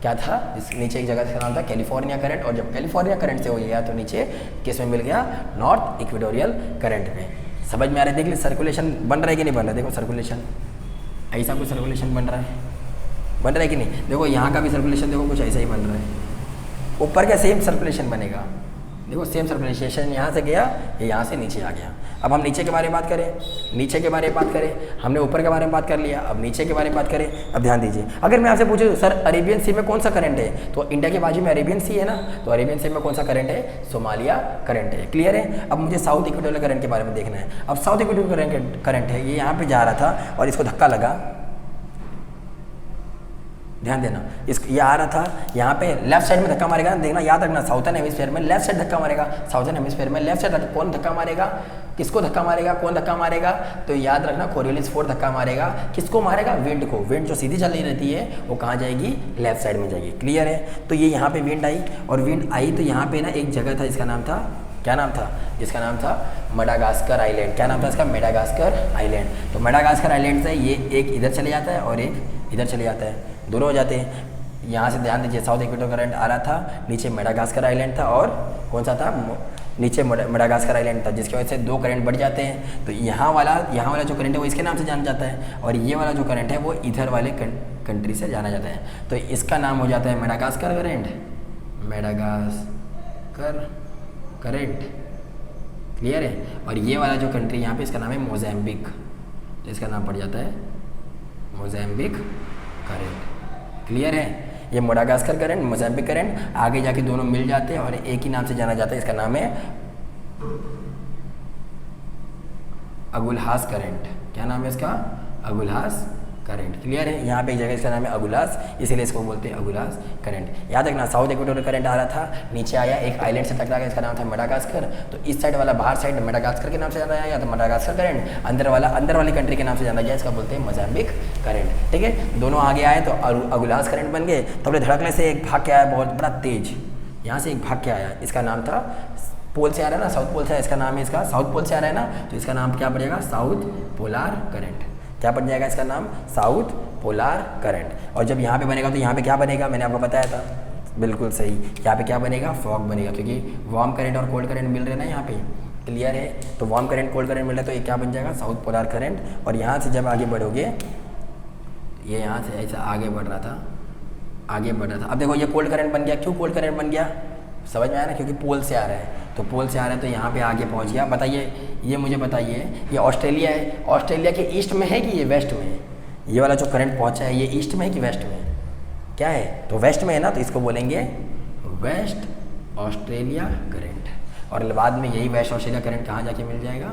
क्या था? नीचे एक जगह इसका नाम था कैलिफोर्निया करंट, और जब कैलिफोर्निया करंट से हो गया तो नीचे किस में मिल गया? नॉर्थ इक्वेटोरियल करंट में। समझ में आ रहा है? देख लीजिए सर्कुलेशन बन रहा है कि नहीं बन रहा है? देखो सर्कुलेशन, ऐसा कुछ सर्कुलेशन बन रहा है कि नहीं? देखो यहाँ का भी सर्कुलेशन देखो कुछ ऐसा ही बन रहा है। ऊपर का सेम सर्कुलेशन बनेगा, देखो सेम सर्कुलेशन यहाँ से गया, ये यहाँ से नीचे आ गया। अब हम नीचे के बारे में बात करें, हमने ऊपर के बारे में बात कर लिया, अब नीचे के बारे में बात करें। अब ध्यान दीजिए, अगर मैं आपसे पूछूं सर अरेबियन सी में कौन सा करंट है, तो इंडिया के बाजू में अरेबियन सी है ना, तो अरेबियन सी में कौन सा करंट है? सोमालिया करंट है। क्लियर है? अब मुझे साउथ इक्वेटोरियल करंट के बारे में देखना है। अब साउथ इक्वेटोरियल करंट है, ये यहाँ पे जा रहा था और इसको धक्का लगा, ध्यान देना, ये आ रहा था यहाँ पे लेफ्ट साइड में धक्का मारेगा ना, देखना याद रखना, साउथर्न हेमिस्फीयर में लेफ्ट साइड धक्का मारेगा, साउथर्न हेमिस्फीयर में लेफ्ट साइड कौन धक्का मारेगा? किसको धक्का मारेगा? कौन धक्का मारेगा? तो याद रखना कोरियोलिस फोर्स धक्का मारेगा। किसको मारेगा? विंड को। विंड जो सीधी चल रही रहती है वो कहाँ जाएगी? लेफ्ट साइड में जाएगी। क्लियर है? तो ये यहाँ पे विंड आई, और विंड आई तो यहाँ पे ना एक जगह था, इसका नाम था, क्या नाम था? जिसका नाम था मडागास्कर आइलैंड। क्या नाम था इसका? Madagascar island. तो मेडागास्कर आइलैंड से ये एक इधर चले जाता है और एक इधर चले जाता है, दोनों हो जाते हैं। यहाँ से ध्यान दीजिए, साउथ इक्वेटोरियल करंट आ रहा था, नीचे मेडागास्कर आइलैंड था, और कौन सा था? नीचे मेडागास्कर आइलैंड था, जिसकी वजह से दो करंट बढ़ जाते हैं। तो यहाँ वाला जो करंट है वो इसके नाम से जाना जाता है, और ये वाला जो करंट है वो इधर वाले कंट्री से जाना जाता है। तो इसका नाम हो जाता है Madagascar current, Madagascar current. Clear है? और ये वाला जो कंट्री यहाँ पे इसका नाम है मोज़ैम्बिक, तो इसका नाम पड़ जाता है मोज़ैम्बिक करंट। क्लियर है? ये मेडागास्कर करंट, मोज़ैम्बिक करंट, आगे जाके दोनों मिल जाते हैं और एक ही नाम से जाना जाता है, इसका नाम है अगुल्हास करंट। क्या नाम है इसका? अगुल्हास करंट। क्लियर है? यहाँ पे एक जगह इसका नाम है अगुलास, इसीलिए इसको बोलते हैं अगुलास करंट। याद रखना, साउथ इक्वेटोरियल करंट आ रहा था, नीचे आया, एक आइलैंड से टकरा गया, इसका नाम था मेडागास्कर। तो इस साइड वाला बाहर साइड मेडागास्कर के नाम से जाना गया, तो मेडागास्कर करंट। अंदर वाली कंट्री के नाम से जाना गया, इसका बोलते हैं मोज़ैम्बिक करंट। ठीक है? दोनों आगे आए तो अगुलास करंट बन गए। तो अपने धड़कने से एक भाग के आया बहुत बड़ा तेज, यहाँ से एक भाग के आया, इसका नाम था, पोल से आ रहा है ना, साउथ पोल से, इसका नाम है, इसका साउथ पोल से आ रहा है ना, तो इसका नाम क्या पड़ेगा? South polar current. क्या बन जाएगा इसका नाम? South polar current. और जब यहाँ पे बनेगा तो यहाँ पे क्या बनेगा? मैंने आपको बताया था, बिल्कुल सही, यहाँ पे क्या बनेगा? फॉग बनेगा, क्योंकि वार्म करंट और कोल्ड करंट मिल रहे हैं ना यहाँ पे। क्लियर है? तो वार्म करंट कोल्ड करंट मिल रहा है, तो ये क्या बन जाएगा? South polar current. और यहाँ से जब आगे बढ़ोगे, ये यहाँ से ऐसा आगे बढ़ रहा था, अब देखो ये कोल्ड करंट बन गया। क्यों कोल्ड करंट बन गया? समझ में आया ना? क्योंकि पोल से आ रहा है, तो पोल से आ रहा है तो यहाँ पे आगे पहुँच गया। बताइए, ये मुझे बताइए, ये ऑस्ट्रेलिया है, ऑस्ट्रेलिया के ईस्ट में है कि ये वेस्ट में है? ये वाला जो करंट पहुँचा है ये ईस्ट में है कि वेस्ट में? क्या है? तो वेस्ट में है ना, तो इसको बोलेंगे वेस्ट ऑस्ट्रेलिया करंट। और बाद में यही वेस्ट ऑस्ट्रेलिया करंट कहाँ जाके मिल जाएगा?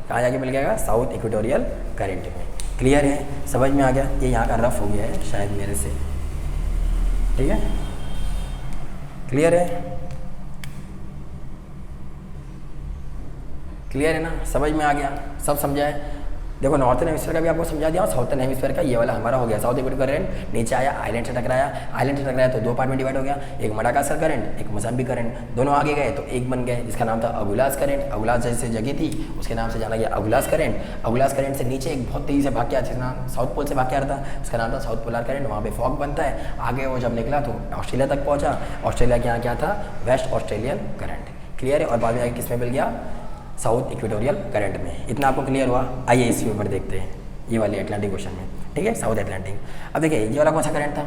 कहाँ जाके मिल जाएगा? साउथ इक्वेटोरियल करंट में। क्लियर है? समझ में आ गया? ये यहाँ का रफ हो गया है शायद मेरे से, ठीक है? क्लियर है? क्लियर है ना? समझ में आ गया? सब समझा है? देखो नॉर्थन हेमिस्फीयर का भी आपको समझा दिया, साउथर्न हेमिस्फीयर का ये वाला हमारा हो गया साउथ इक्वेटोरियल करंट, नीचे आया आइलैंड से टकराया तो 2 पार्ट में डिवाइड हो गया, एक मडागास्कर करंट, एक मोजाम्बिक करंट, दोनों आगे गए तो एक बन गए जिसका नाम था अगुलास करंट। अगुलास जैसे जगह थी उसके नाम से जाना गया अगुलास करंट। अगुलास करंट से नीचे एक बहुत तेज़ी से भाग के जिसका नाम साउथ पोल से भाग के आ रहा था, उसका नाम था साउथ पोलर करंट। वहाँ पे फॉग बनता है, आगे वो जब निकला तो ऑस्ट्रेलिया तक पहुँचा। ऑस्ट्रेलिया के यहाँ क्या था, वेस्ट ऑस्ट्रेलियन करंट। क्लियर है। और बाद में आगे किस में मिल गया, साउथ इक्वेटोरियल करंट में। इतना आपको क्लियर हुआ। आइए इसी ऊपर देखते हैं, ये वाले अटलांटिक ओशन में, ठीक है, साउथ अटलांटिक। अब देखिए ये वाला कौन सा करंट था,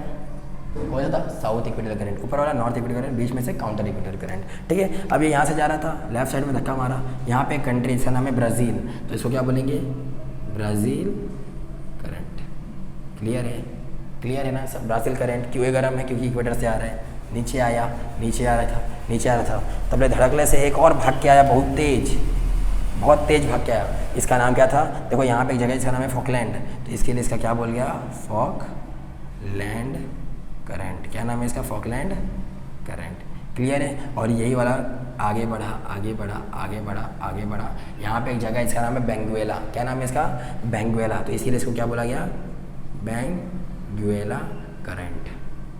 कौन सा था, साउथ इक्वेटोरियल करंट। ऊपर वाला नॉर्थ इक्वेटोरियल करंट, बीच में से काउंटर इक्वेटोरियल करंट, ठीक है। अब ये यहाँ से जा रहा था, लेफ्ट साइड में धक्का मारा, यहाँ पे कंट्री इसका नाम है ब्राज़ील, तो इसको क्या बोलेंगे, ब्राज़ील करंट। क्लियर है, क्लियर है ना सब। ब्राज़ील करंट क्यों गर्म है, क्योंकि इक्वेटर से आ रहा है, नीचे आ रहा था, तब धड़कने से एक और भाग के आया, बहुत तेज भाग के आया। इसका नाम क्या था, देखो यहाँ पे एक जगह इसका नाम है फॉकलैंड, तो इसके लिए इसका क्या बोल गया, फॉकलैंड करंट। क्या नाम है इसका, फॉकलैंड करंट। क्लियर है। और यही वाला आगे बढ़ा, यहाँ पे एक जगह इसका नाम है बेंगुएला। क्या नाम है इसका, बेंगुएला, तो इसीलिए इसको क्या बोला गया, बेंगुएला करंट।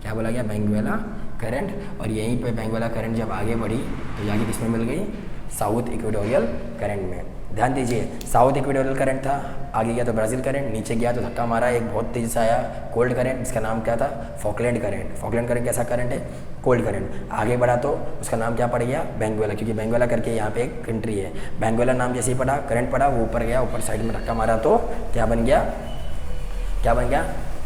क्या बोला गया, बेंगुएला करंट। और यहीं पे बेंगुएला करंट जब आगे बढ़ी तो जाके किसमें मिल गई, साउथ इक्वेटोरियल करंट में। ध्यान दीजिए, साउथ इक्वेटोरियल करंट था, आगे गया तो ब्राज़ील करंट, नीचे गया तो धक्का मारा एक बहुत तेज़ी से आया कोल्ड करंट, जिसका नाम क्या था, फॉकलैंड करंट। फॉकलैंड करंट कैसा करंट है, कोल्ड करंट। आगे बढ़ा तो उसका नाम क्या पड़ गया, बेंगुएला, क्योंकि बेंगुएला करके यहाँ पे एक कंट्री है। बेंगुएला नाम जैसे ही पड़ा, करंट पड़ा, वो ऊपर गया, ऊपर साइड में धक्का मारा तो क्या बन गया,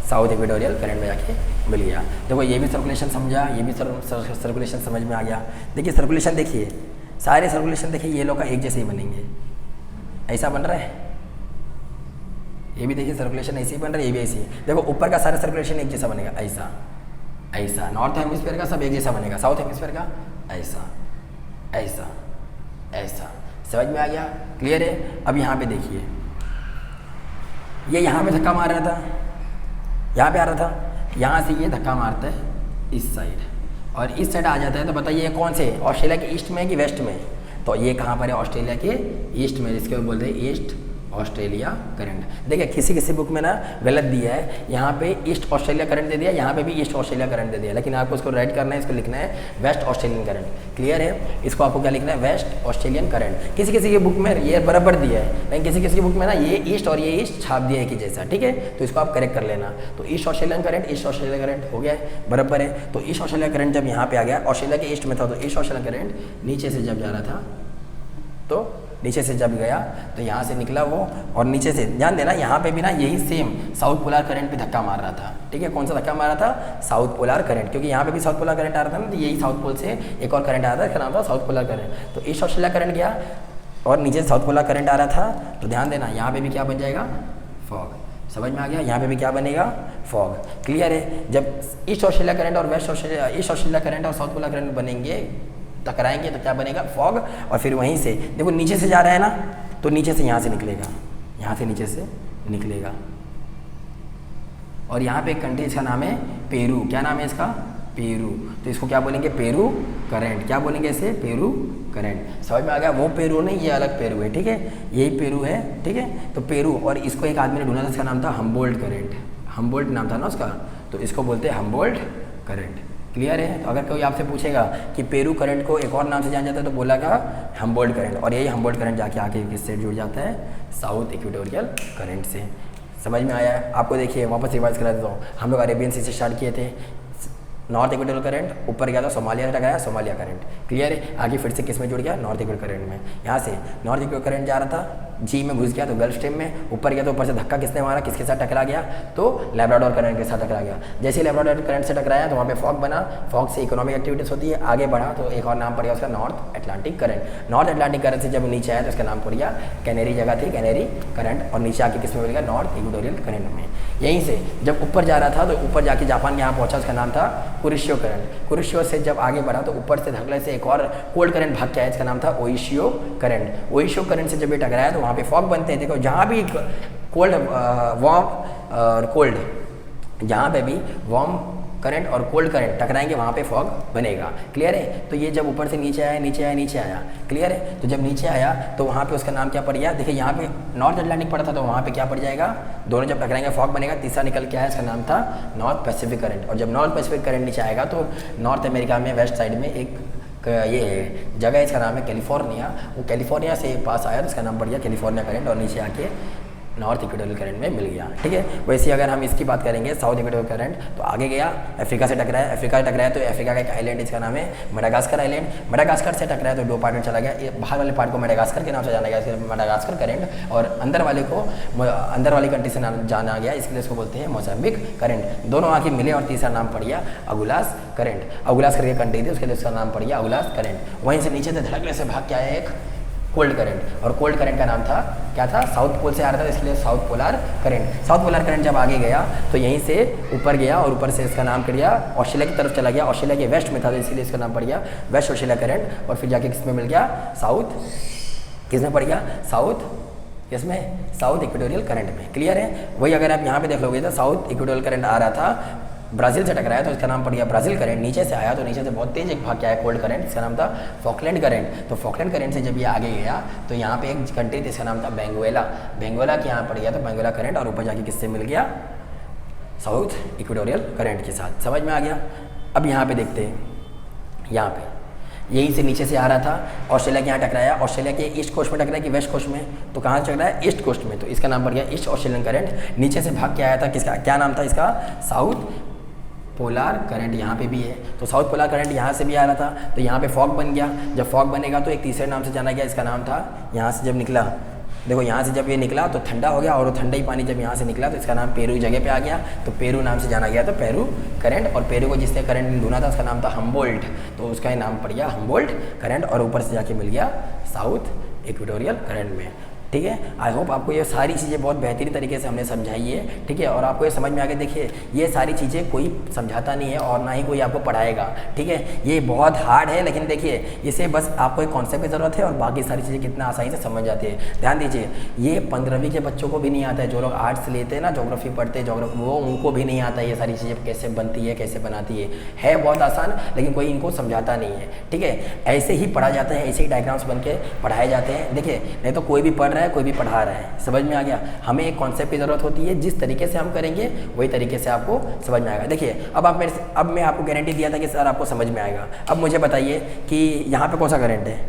साउथ इक्वेटोरियल करंट में जाके मिल गया। देखो ये भी सर्कुलेशन समझा, ये भी सर्कुलेशन समझ में आ गया। देखिए सर्कुलेशन, देखिए सारे सर्कुलेशन देखिए ये लोग का एक जैसे ही बनेंगे, ऐसा बन रहा है। ये भी देखिए सर्कुलेशन ऐसे ही बन रहा है, ये भी ऐसे ही। देखो ऊपर का सारा सर्कुलेशन एक जैसा बनेगा, ऐसा। नॉर्थ हेमिस्फीयर का सब एक जैसा बनेगा, साउथ हेमिस्फीयर का ऐसा। समझ में आ गया, क्लियर है। अब यहाँ पे देखिए, ये यहाँ पे धक्का मार रहा था, यहाँ पे आ रहा था, यहाँ से ये धक्का मारता है इस साइड, और इस साइड आ जाता है। तो बताइए कौन से, ऑस्ट्रेलिया के ईस्ट में कि वेस्ट में, तो ये कहाँ पर है, ऑस्ट्रेलिया के ईस्ट में, जिसके बोलते हैं ईस्ट ऑस्ट्रेलिया करंट। देखिए किसी बुक में ना गलत दिया है, यहाँ पे ईस्ट ऑस्ट्रेलिया करंट दे दिया, यहाँ पे भी ईस्ट ऑस्ट्रेलिया करंट दे दिया, लेकिन आपको इसको राइट करना है, इसको लिखना है वेस्ट ऑस्ट्रेलियन करंट। क्लियर है। इसको आपको क्या लिखना है, वेस्ट ऑस्ट्रेलियन करंट। किसी की बुक में ये बराबर दिया है, लेकिन किसी की बुक में ना ये ईस्ट और ये ईस्ट छाप दिया है कि जैसा, ठीक है, तो इसको आप करेक्ट कर लेना। तो east Australian current, east Australia current हो गया है, बराबर है। तो ईस्ट ऑस्ट्रेलिया करंट जब यहाँ पे आ गया, ऑस्ट्रेलिया के ईस्ट में था, तो ईस्ट ऑस्ट्रेलिया करंट नीचे से जब जा रहा था, तो नीचे से जब गया तो यहाँ से निकला वो, और नीचे से ध्यान देना, यहाँ पे भी ना यही सेम साउथ पोलर करंट पे धक्का मार रहा था, ठीक है। कौन सा धक्का मारा था, साउथ पोलर करंट, क्योंकि यहाँ पे भी साउथ पोलर करंट आ रहा था ना, तो यही साउथ पोल से एक और करंट आ रहा था, इसका नाम था साउथ पोलर करंट। तो ईस्ट ऑस्ट्रेलिया करंट गया और नीचे साउथ पोलर करंट आ रहा था, तो ध्यान देना यहाँ पे भी क्या बन जाएगा, फॉग। समझ में आ गया, यहाँ पे भी क्या बनेगा, फॉग। क्लियर है। जब ईस्ट ऑस्ट्रेलिया करंट और west Australia, east Australia current और साउथ पोलर करंट बनेंगे, टकराएंगे, तो क्या बनेगा, फॉग। और फिर वहीं से देखो नीचे से जा रहा है ना, तो नीचे से यहाँ से निकलेगा, यहाँ से नीचे से निकलेगा। और यहाँ पे एक कंट्री, इसका नाम है पेरू। क्या नाम है इसका, पेरू। तो इसको क्या बोलेंगे, पेरू करंट। क्या बोलेंगे इसे, पेरू करंट। समझ में आ गया। वो पेरू नहीं, ये अलग पेरू है, ठीक है, यही पेरू है, ठीक है। तो पेरू, और इसको एक आदमी ने ढूंढा था, इसका नाम था हम्बोल्ट करंट। हम्बोल्ट नाम था ना उसका, तो इसको बोलते हैं हम्बोल्ट करंट। क्लियर है। तो अगर कोई आपसे पूछेगा कि पेरू करंट को एक और नाम से जाना जाता है, तो बोलागा हम्बोल्ट करंट। और यही हम्बोल्ट करंट जाके आके किससे जुड़ जाता है, साउथ इक्वेटोरियल करंट से। समझ में आया है आपको। देखिए वापस रिवाइज करा देता हूँ। हम लोग अरेबियन सी से स्टार्ट किए थे, नॉर्थ इक्वेटोरियल करंट, ऊपर गया तो सोमालिया से टकराया, सोमालिया करंट। क्लियर है। आगे फिर से किस में जुड़ गया, नॉर्थ इक्वेटोरियल करंट में। यहाँ से नॉर्थ इक्वेटोरियल करंट जा रहा था, जी में घुस गया तो गल्फ स्ट्रीम में, ऊपर गया तो ऊपर से धक्का किसने मारा, किसके साथ टकरा गया, तो लैब्राडोर करंट के साथ टकरा गया। जैसे ही लैब्राडोर करंट से टकराया तो वहाँ पे फॉग बना, फॉग से इकोनॉमिक एक्टिविटीज होती है। आगे बढ़ा तो एक और नाम पड़ गया उसका, north Atlantic current. North Atlantic current से जब नीचे आया तो उसका नाम पड़ गया, कैनेरी जगह थी, कैनेरी करंट। और नीचे आके किस में मिल गया, नॉर्थ इक्वेटोरियल करंट में। यहीं से जब ऊपर जा रहा था तो ऊपर जाके जापान यहाँ पहुँचा, उसका नाम था कुरिशियो करंट। कुरिशियो से जब आगे बढ़ा तो ऊपर से धकले से एक और कोल्ड करंट भाग के आया, इसका नाम था ओइशियो करंट। ओइशियो करंट से जब ये टकराया तो वहाँ पे फॉग बनते हैं। देखो जहाँ भी कोल्ड वार्म और कोल्ड, जहाँ पे भी वार्म करंट और कोल्ड करंट टकराएंगे, वहाँ पे फॉग बनेगा। क्लियर है? तो ये जब ऊपर से नीचे आया, नीचे आया, नीचे आया, क्लियर है? तो जब नीचे आया तो वहाँ पे उसका नाम क्या पड़ गया? देखिए यहाँ पे नॉर्थ अटलांटिक पड़ा था, तो वहाँ पे क्या पड़ जाएगा? दोनों जब टकराएंगे फॉग बनेगा। तीसरा निकल के आया, इसका नाम था नॉर्थ पैसिफिक करंट। और जब नॉर्थ पैसिफिक करंट नीचे आएगा तो नॉर्थ अमेरिका में वेस्ट साइड में एक ये जगह है, इसका नाम है कैलिफोर्निया। वो कैलिफोर्निया से पास आया तो इसका नाम पड़ गया कैलिफोर्निया करंट, और नीचे आके नॉर्थ इक्वेटोरियल करंट में मिल गया। ठीक है? वैसे ही अगर हम इसकी बात करेंगे साउथ इक्वेटोरियल करंट, तो आगे गया अफ्रीका से टकराया, अफ्रीका से टकराया तो अफ्रीका का एक आइलैंड, इसका नाम है मडागास्कर आइलैंड। मडागास्कर से टकराया तो 2 पार्ट में चला गया। ये बाहर वाले पार्ट को मडागास्कर के नाम से जाना गया, इसलिए मडागास्कर करंट, और अंदर वाले को अंदर वाली कंट्री से जाना गया, इसके लिए इसको बोलते हैं मोजाम्बिक करंट। दोनों आके मिले और तीसरा नाम पड़ गया अगुलास करंट। अगुलास करके कंट्री थी, उसके लिए उसका नाम पड़ गया अगुलास करंट। वहीं से नीचे से धड़कने से भाग के आया एक कोल्ड करंट, और कोल्ड करंट का नाम था क्या था? साउथ पोल से आ रहा था, इसलिए south polar current. South polar current जब आगे गया तो यहीं से ऊपर गया और ऊपर से इसका नाम पड़ गया ऑस्ट्रेलिया की तरफ चला गया। ऑस्ट्रेलिया के वेस्ट में था तो इसीलिए इसका नाम पड़ गया वेस्ट ऑस्ट्रेलिया करंट। और फिर जाके किसमें मिल गया? साउथ, किसमें पड़ गया? साउथ, किसमें? साउथ इक्वेटोरियल करंट में। क्लियर है? वही अगर आप यहाँ पे देख लोगे तो साउथ इक्वेटोरियल करंट आ रहा था, ब्राज़ील से टकराया तो इसका नाम पड़ गया ब्राज़ील करंट। नीचे से आया तो नीचे से बहुत तेज एक भाग के आया कोल्ड करंट, इसका नाम था फॉकलैंड करंट। तो फॉकलैंड करंट से जब ये आगे गया तो यहाँ पे एक कंट्री थी, इसका नाम था बेंगुएला। बेंगुएला के यहाँ पड़ गया तो बेंगुएला करंट, और ऊपर जाके किससे मिल गया? साउथ इक्वेटोरियल करंट के साथ। समझ में आ गया? अब यहाँ पे देखते हैं, यहाँ पे यहीं से नीचे से आ रहा था, ऑस्ट्रेलिया के यहाँ टकराया। ऑस्ट्रेलिया के ईस्ट कोस्ट में टकराया कि वेस्ट कोस्ट में? तो कहाँ से टकराया? ईस्ट कोस्ट में, तो इसका नाम पड़ गया ईस्ट ऑस्ट्रेलियन करंट। नीचे से भाग के आया था, किसका क्या नाम था इसका? South polar current. यहाँ पे भी है, तो साउथ पोलार करंट यहाँ से भी आ रहा था, तो यहाँ पे फॉग बन गया। जब फॉग बनेगा तो एक तीसरे नाम से जाना गया, इसका नाम था, यहाँ से जब निकला, देखो यहाँ से जब ये निकला तो ठंडा हो गया, और वो ठंडा ही पानी जब यहाँ से निकला तो इसका नाम पेरू जगह पे आ गया, तो पेरू नाम से जाना गया, तो पेरू करंट। और पेरू को जिसने करंट ढूंढा था उसका नाम था हम्बोल्ट, तो उसका ही नाम पड़ गया हम्बोल्ट करंट, और ऊपर से जाके मिल गया साउथ इक्वेटोरियल करंट में। ठीक है? आई होप आपको ये सारी चीज़ें बहुत बेहतरीन तरीके से हमने समझाई है। ठीक है? और आपको ये समझ में आ गया। देखिए ये सारी चीज़ें कोई समझाता नहीं है और ना ही कोई आपको पढ़ाएगा। ठीक है? ये बहुत हार्ड है, लेकिन देखिए इसे बस आपको एक कॉन्सेप्ट की ज़रूरत है और बाकी सारी चीज़ें कितना आसानी से समझ जाती है। ध्यान दीजिए, ये 15वीं के बच्चों को भी नहीं आता है। जो लोग आर्ट्स लेते हैं ना, जोग्राफी पढ़ते हैं, जोग्राफी, वो उनको भी नहीं आता है ये सारी चीज़ें कैसे बनती है, कैसे बनाती है बहुत आसान, लेकिन कोई इनको समझाता नहीं है। ठीक है? ऐसे ही पढ़ा जाता है, ऐसे ही डायग्राम्स बन के पढ़ाए जाते हैं। देखिए नहीं तो कोई भी पढ़ रहा है, कोई भी पढ़ा रहा है। समझ में आ गया? हमें एक कॉन्सेप्ट की ज़रूरत होती है, जिस तरीके से हम करेंगे वही तरीके से आपको समझ में आएगा। देखिए अब मैं आपको गारंटी दिया था कि सर आपको समझ में आएगा। अब मुझे बताइए कि यहाँ पे कौन सा करंट है?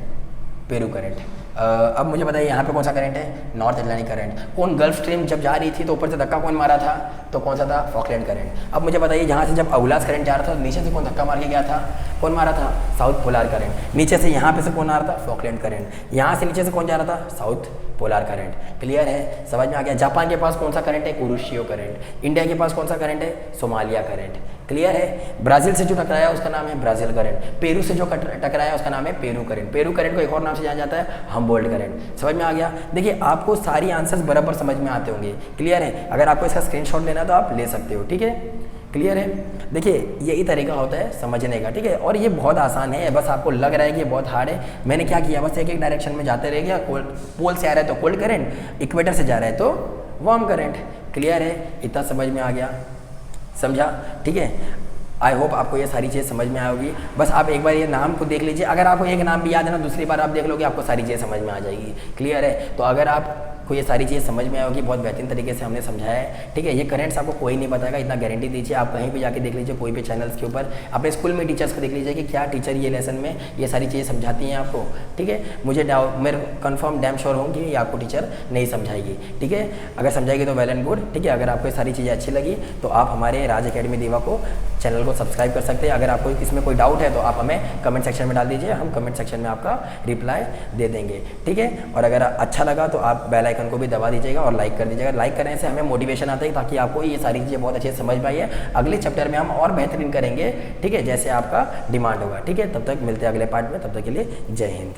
Peru current. अब मुझे बताइए यहाँ पे कौन सा करंट है? North Atlantic current. कौन गल्फ स्ट्रीम जब जा रही थी तो ऊपर से धक्का कौन मारा था? तो कौन सा था? Falkland current. अब मुझे बताइए यहाँ से जब अगुलास करंट जा रहा था तो नीचे से कौन धक्का मार के गया था? कौन मारा था? South polar current. नीचे से यहाँ पे से कौन आ रहा था? Falkland current. यहाँ से नीचे से कौन जा रहा था? South polar current. क्लियर है? समझ में आ गया? जापान के पास कौन सा करंट है? कुरुशियो करंट। इंडिया के पास कौन सा करंट है? Somalia current. क्लियर है? ब्राज़ील से जो टकराया उसका नाम है ब्राज़ील करंट। पेरू से जो टकराया उसका नाम है पेरू करंट। पेरू करंट को एक और नाम से जाना जाता है हम्बोल्ट करंट। समझ में आ गया? देखिए आपको सारी आंसर्स बराबर समझ में आते होंगे। क्लियर है? अगर आपको इसका स्क्रीनशॉट लेना तो आप ले सकते हो। ठीक है? क्लियर है? देखिए यही तरीका होता है समझने का। ठीक है? और ये बहुत आसान है, बस आपको लग रहा है कि ये बहुत हार्ड है। मैंने क्या किया, बस एक डायरेक्शन में जाते रह गया। पोल से आ रहा है तो कोल्ड करंट, इक्वेटर से जा रहा है तो वार्म करंट। क्लियर है? इतना समझ में आ गया? समझा? ठीक है? आई होप आपको ये सारी चीज़ समझ में आएगी। बस आप एक बार ये नाम को देख लीजिए, अगर आपको एक नाम भी याद है ना, दूसरी बार आप देख लोगे आपको सारी चीज़ें समझ में आ जाएगी। क्लियर है? तो अगर आपको ये सारी चीज़ें समझ में आएगी, बहुत बेहतरीन तरीके से हमने समझाया है। ठीक है? ये करंट्स आपको कोई नहीं बताएगा, इतना गारंटी दीजिए। आप कहीं भी जाके देख लीजिए, कोई भी चैनल्स के ऊपर, अपने स्कूल में टीचर्स को देख लीजिए कि क्या टीचर ये लेसन में ये सारी चीज़ें समझाती हैं आपको। ठीक है? मैं कन्फर्म डैम श्योर हूँ कि ये आपको टीचर नहीं समझाएगी। ठीक है? अगर समझाएगी तो वेल एंड गुड। ठीक है? अगर आपको ये सारी चीज़ें अच्छी लगी तो आप हमारे राज अकेडमी दीवा को चैनल को सब्सक्राइब कर सकते हैं। अगर आपको इसमें कोई डाउट है तो आप हमें कमेंट सेक्शन में डाल दीजिए, हम कमेंट सेक्शन में आपका रिप्लाई दे देंगे। ठीक है? और अगर अच्छा लगा तो आप बेल आइकन को भी दबा दीजिएगा और लाइक कर दीजिएगा। लाइक करने से हमें मोटिवेशन आता है ताकि आपको ये सारी चीज़ें बहुत अच्छे से समझ में आई है। अगले चैप्टर में हम और बेहतरीन करेंगे। ठीक है? जैसे आपका डिमांड होगा। ठीक है? तब तक मिलते हैं अगले पार्ट में, तब तक के लिए जय हिंद।